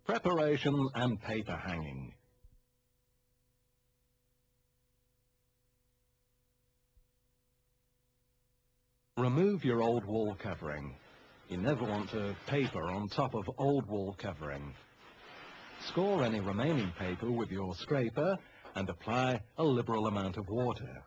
Preparation and paper hanging. Remove your old wall covering. You never want to paper on top of old wall covering. Score any remaining paper with your scraper and apply a liberal amount of water.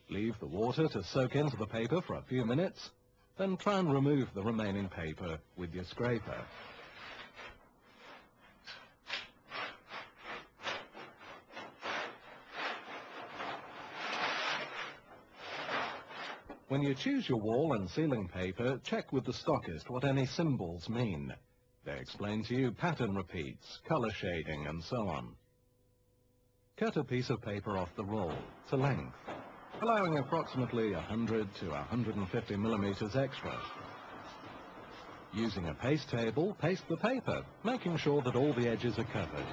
Leave the water to soak into the paper for a few minutes, then try and remove the remaining paper with your scraper. When you choose your wall and ceiling paper, check with the stockist what any symbols mean. They explain to you pattern repeats, color shading, and so on. Cut a piece of paper off the roll to length, allowing approximately 100 to 150 millimeters extra. Using a paste table, paste the paper, making sure that all the edges are covered.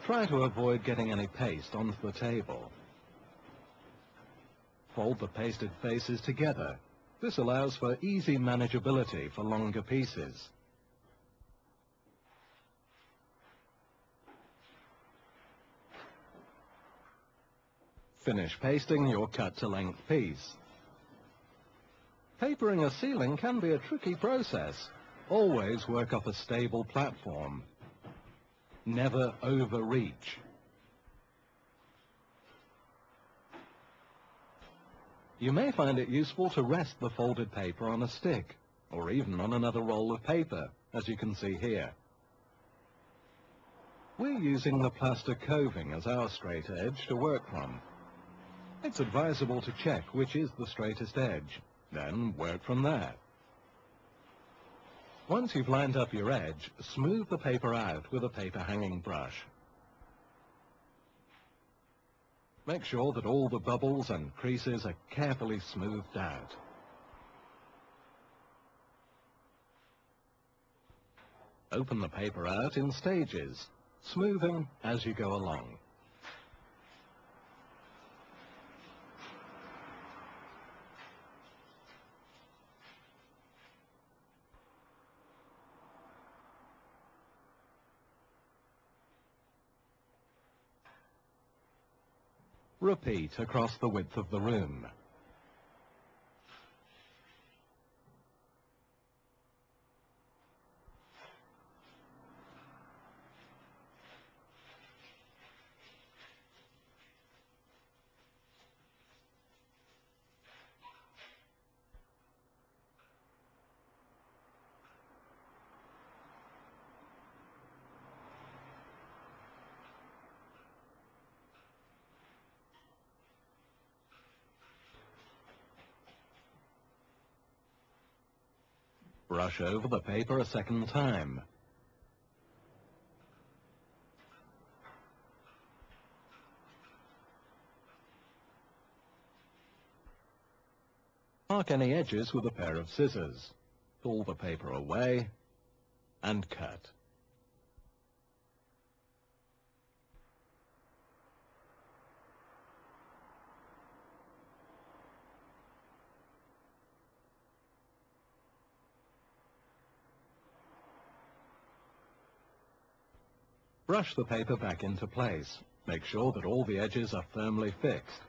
Try to avoid getting any paste onto the table. Fold the pasted faces together. This allows for easy manageability for longer pieces. Finish pasting your cut-to-length piece. Papering a ceiling can be a tricky process. Always work off a stable platform. Never overreach. You may find it useful to rest the folded paper on a stick, or even on another roll of paper, as you can see here. We're using the plaster coving as our straight edge to work from. It's advisable to check which is the straightest edge, then work from there. Once you've lined up your edge, smooth the paper out with a paper hanging brush. Make sure that all the bubbles and creases are carefully smoothed out. Open the paper out in stages, smoothing as you go along. Repeat across the width of the room. Brush over the paper a second time. Mark any edges with a pair of scissors. Pull the paper away and cut. Brush the paper back into place. Make sure that all the edges are firmly fixed.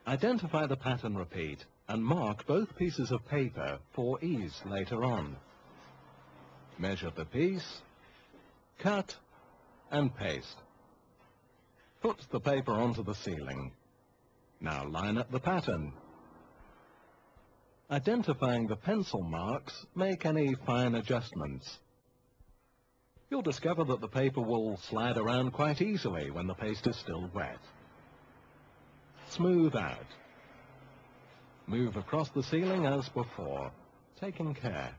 Identify the pattern repeat and mark both pieces of paper for ease later on. Measure the piece, cut, and paste. Put the paper onto the ceiling. Now line up the pattern. Identifying the pencil marks, make any fine adjustments. You'll discover that the paper will slide around quite easily when the paste is still wet. Smooth out. Move across the ceiling as before, taking care.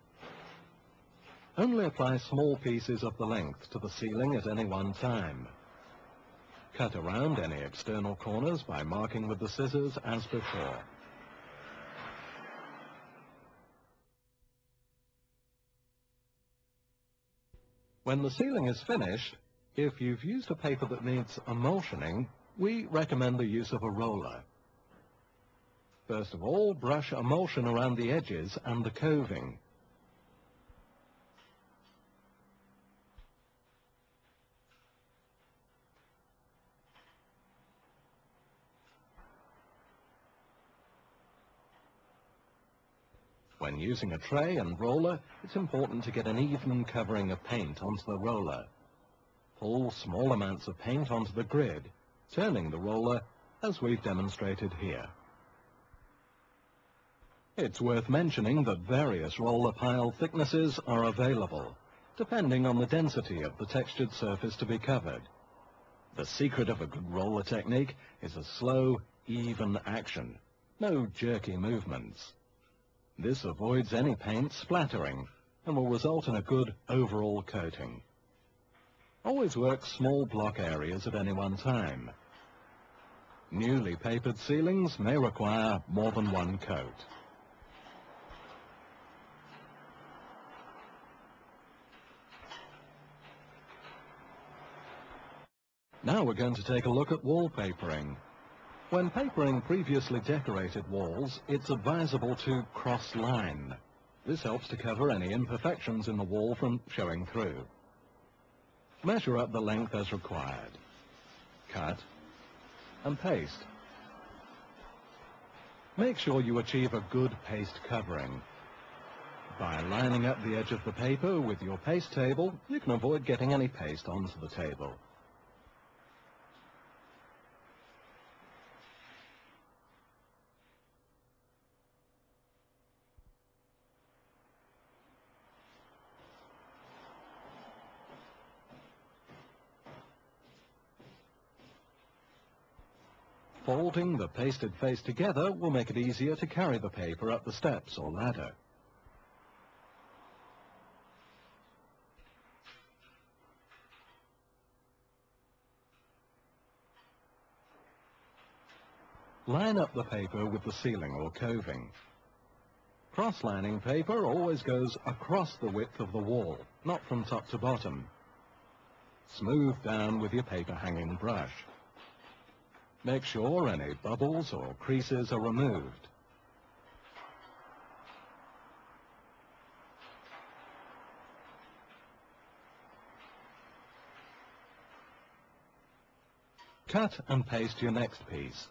Only apply small pieces of the length to the ceiling at any one time. Cut around any external corners by marking with the scissors as before. When the ceiling is finished, if you've used a paper that needs emulsioning, we recommend the use of a roller. First of all, brush emulsion around the edges and the coving. When using a tray and roller, it's important to get an even covering of paint onto the roller. Pull small amounts of paint onto the grid, turning the roller as we've demonstrated here. It's worth mentioning that various roller pile thicknesses are available, depending on the density of the textured surface to be covered. The secret of a good roller technique is a slow, even action, no jerky movements. This avoids any paint splattering and will result in a good overall coating. Always work small block areas at any one time. Newly papered ceilings may require more than one coat. Now we're going to take a look at wallpapering. When papering previously decorated walls, it's advisable to cross-line. This helps to cover any imperfections in the wall from showing through. Measure up the length as required. Cut and paste. Make sure you achieve a good paste covering. By lining up the edge of the paper with your paste table, you can avoid getting any paste onto the table. Folding the pasted face together will make it easier to carry the paper up the steps or ladder. Line up the paper with the ceiling or coving. Cross-lining paper always goes across the width of the wall, not from top to bottom. Smooth down with your paper hanging brush. Make sure any bubbles or creases are removed. Cut and paste your next piece.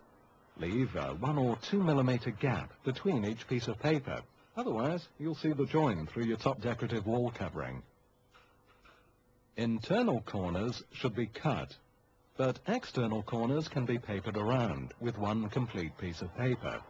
Leave a 1 or 2 millimeter gap between each piece of paper, otherwise you'll see the join through your top decorative wall covering. Internal corners should be cut, but external corners can be papered around with one complete piece of paper.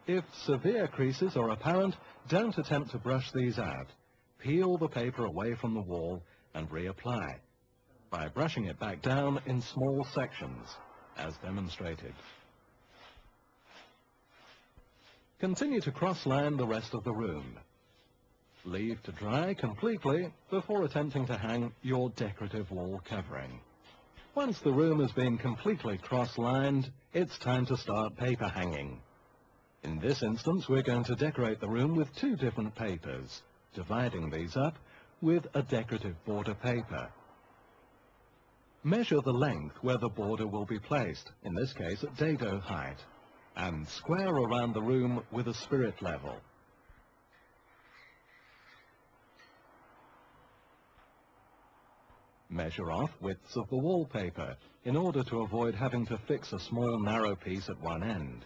If severe creases are apparent, don't attempt to brush these out. Peel the paper away from the wall and reapply by brushing it back down in small sections, as demonstrated. Continue to cross-line the rest of the room. Leave to dry completely before attempting to hang your decorative wall covering. Once the room has been completely cross-lined, it's time to start paper hanging. In this instance, we're going to decorate the room with 2 different papers, dividing these up with a decorative border paper. Measure the length where the border will be placed, in this case at dado height, and square around the room with a spirit level. Measure off widths of the wallpaper in order to avoid having to fix a small narrow piece at one end.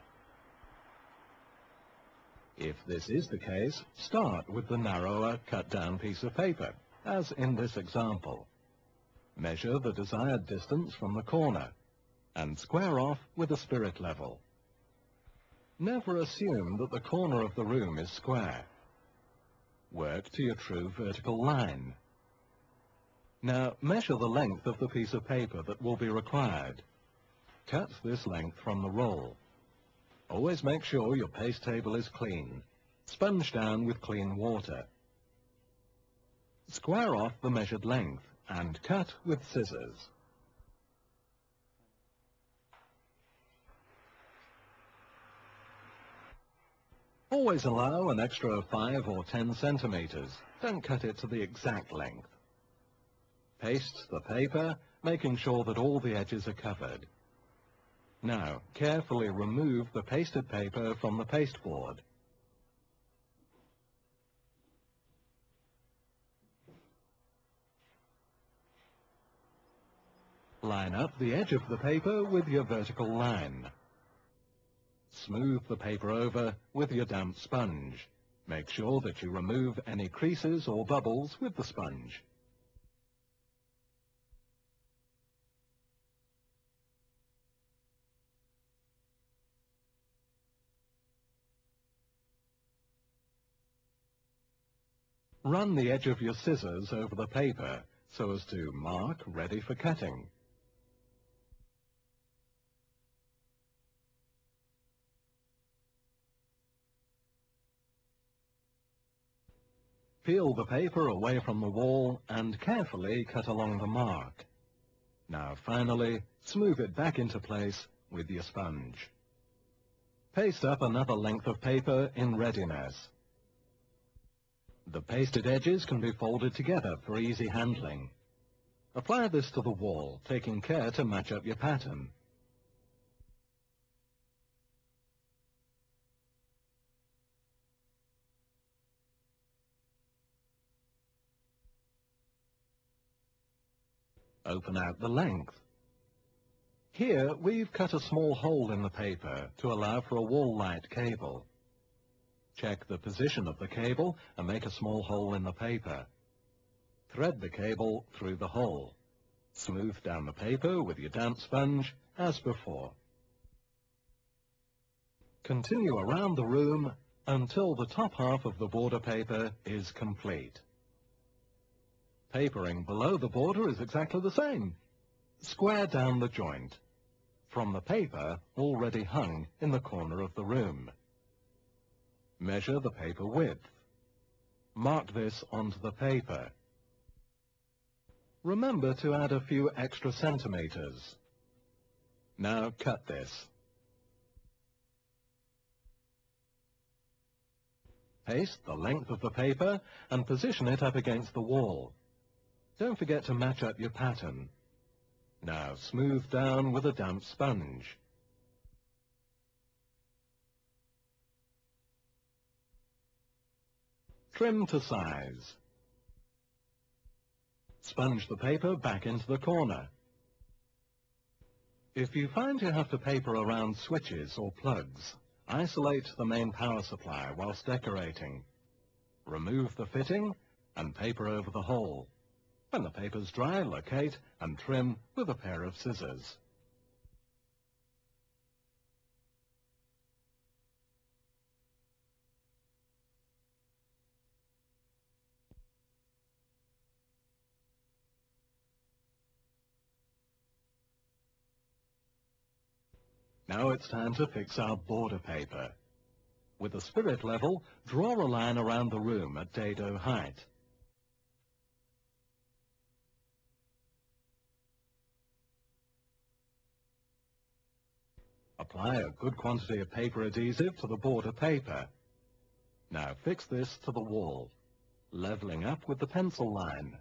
If this is the case, start with the narrower cut-down piece of paper, as in this example. Measure the desired distance from the corner, and square off with a spirit level. Never assume that the corner of the room is square. Work to your true vertical line. Now measure the length of the piece of paper that will be required. Cut this length from the roll. Always make sure your paste table is clean. Sponge down with clean water. Square off the measured length and cut with scissors. Always allow an extra 5 or 10 centimeters. Don't cut it to the exact length. Paste the paper, making sure that all the edges are covered. Now, carefully remove the pasted paper from the pasteboard. Line up the edge of the paper with your vertical line. Smooth the paper over with your damp sponge. Make sure that you remove any creases or bubbles with the sponge. Run the edge of your scissors over the paper so as to mark ready for cutting. Peel the paper away from the wall and carefully cut along the mark. Now finally, smooth it back into place with your sponge. Paste up another length of paper in readiness. The pasted edges can be folded together for easy handling. Apply this to the wall, taking care to match up your pattern. Open out the length. Here we've cut a small hole in the paper to allow for a wall light cable. Check the position of the cable and make a small hole in the paper. Thread the cable through the hole. Smooth down the paper with your damp sponge as before. Continue around the room until the top half of the border paper is complete. Papering below the border is exactly the same. Square down the joint from the paper already hung in the corner of the room. Measure the paper width. Mark this onto the paper. Remember to add a few extra centimeters. Now cut this. Paste the length of the paper and position it up against the wall. Don't forget to match up your pattern. Now smooth down with a damp sponge. Trim to size. Sponge the paper back into the corner. If you find you have to paper around switches or plugs, isolate the main power supply whilst decorating. Remove the fitting and paper over the hole. When the paper's dry, locate and trim with a pair of scissors. Now it's time to fix our border paper. With the spirit level, draw a line around the room at dado height. Apply a good quantity of paper adhesive to the border paper. Now fix this to the wall, leveling up with the pencil line.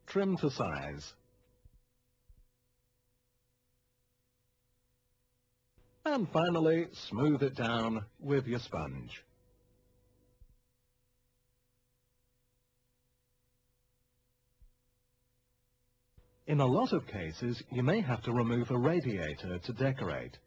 Trim to size. And finally, smooth it down with your sponge. In a lot of cases, you may have to remove a radiator to decorate.